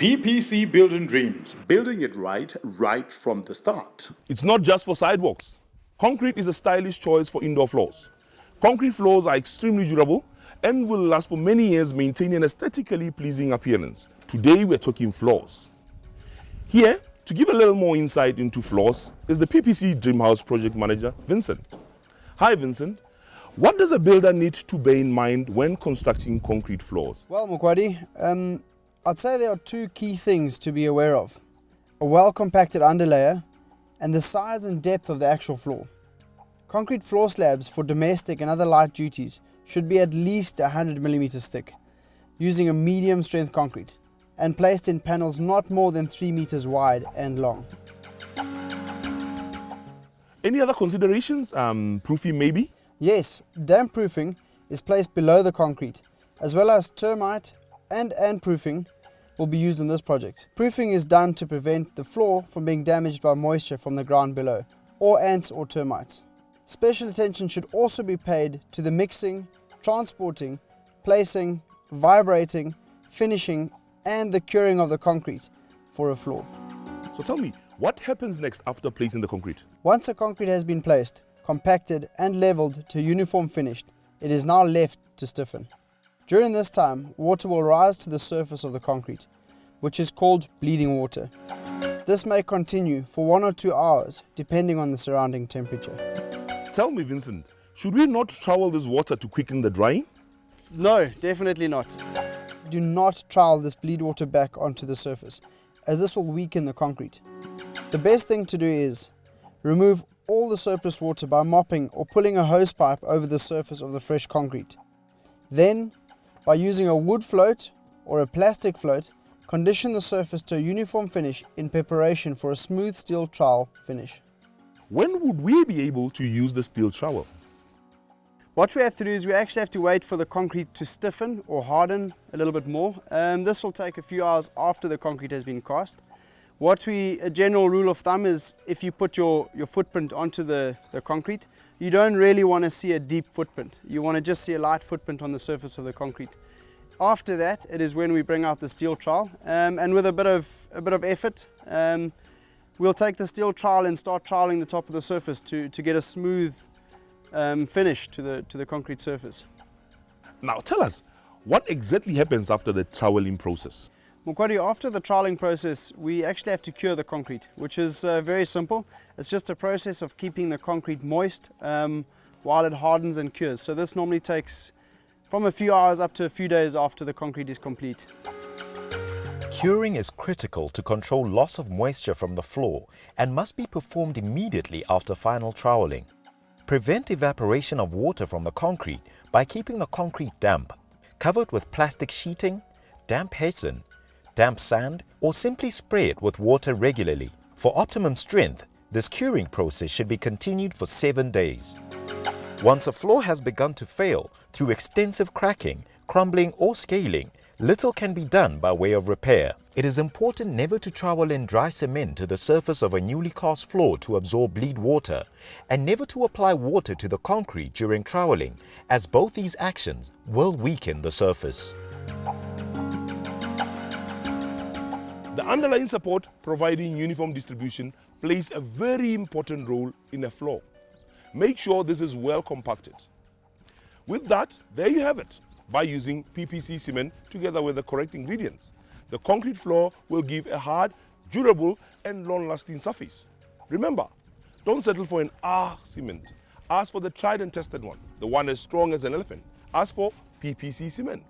PPC Building Dreams, building it right from the start. It's not just for sidewalks. Concrete is a stylish choice for indoor floors. Concrete floors are extremely durable and will last for many years, maintaining an aesthetically pleasing appearance. Today we're talking floors. Here, to give a little more insight into floors, is the PPC Dream House project manager, Vincent. Hi Vincent, what does a builder need to bear in mind when constructing concrete floors? Well, Mukwadi, I'd say there are two key things to be aware of. A well-compacted underlayer and the size and depth of the actual floor. Concrete floor slabs for domestic and other light duties should be at least 100 millimeters thick, using a medium strength concrete, and placed in panels not more than 3 meters wide and long. Any other considerations? Proofing maybe? Yes, damp proofing is placed below the concrete, as well as termite and proofing will be used in this project. Proofing is done to prevent the floor from being damaged by moisture from the ground below, or ants or termites. Special attention should also be paid to the mixing, transporting, placing, vibrating, finishing and the curing of the concrete for a floor. So tell me, what happens next after placing the concrete? Once the concrete has been placed, compacted and leveled to uniform finish, it is now left to stiffen. During this time, water will rise to the surface of the concrete, which is called bleeding water. This may continue for 1 or 2 hours, depending on the surrounding temperature. Tell me, Vincent, should we not trowel this water to quicken the drying? No, definitely not. Do not trowel this bleed water back onto the surface, as this will weaken the concrete. The best thing to do is remove all the surplus water by mopping or pulling a hose pipe over the surface of the fresh concrete. Then, by using a wood float or a plastic float, condition the surface to a uniform finish in preparation for a smooth steel trowel finish. When would we be able to use the steel trowel? What we have to do is we actually have to wait for the concrete to stiffen or harden a little bit more. This will take a few hours after the concrete has been cast. A general rule of thumb is if you put your footprint onto the concrete, you don't really want to see a deep footprint. You want to just see a light footprint on the surface of the concrete. After that, it is when we bring out the steel trowel, and with a bit of effort, we'll take the steel trowel and start troweling the top of the surface to get a smooth finish to the concrete surface. Now tell us, what exactly happens after the troweling process? Mukwadi, after the troweling process, we actually have to cure the concrete, which is very simple. It's just a process of keeping the concrete moist while it hardens and cures. So this normally takes from a few hours up to a few days after the concrete is complete. Curing is critical to control loss of moisture from the floor and must be performed immediately after final troweling. Prevent evaporation of water from the concrete by keeping the concrete damp. Cover it with plastic sheeting, damp hessian, damp sand, or simply spray it with water regularly. For optimum strength, this curing process should be continued for 7 days. Once a floor has begun to fail through extensive cracking, crumbling or scaling, little can be done by way of repair. It is important never to trowel in dry cement to the surface of a newly cast floor to absorb bleed water, and never to apply water to the concrete during troweling, as both these actions will weaken the surface. The underlying support providing uniform distribution plays a very important role in a floor. Make sure this is well compacted. With that, there you have it. By using PPC cement together with the correct ingredients, the concrete floor will give a hard, durable and long-lasting surface. Remember, don't settle for an R cement. Ask for the tried and tested one, the one as strong as an elephant. Ask for PPC cement.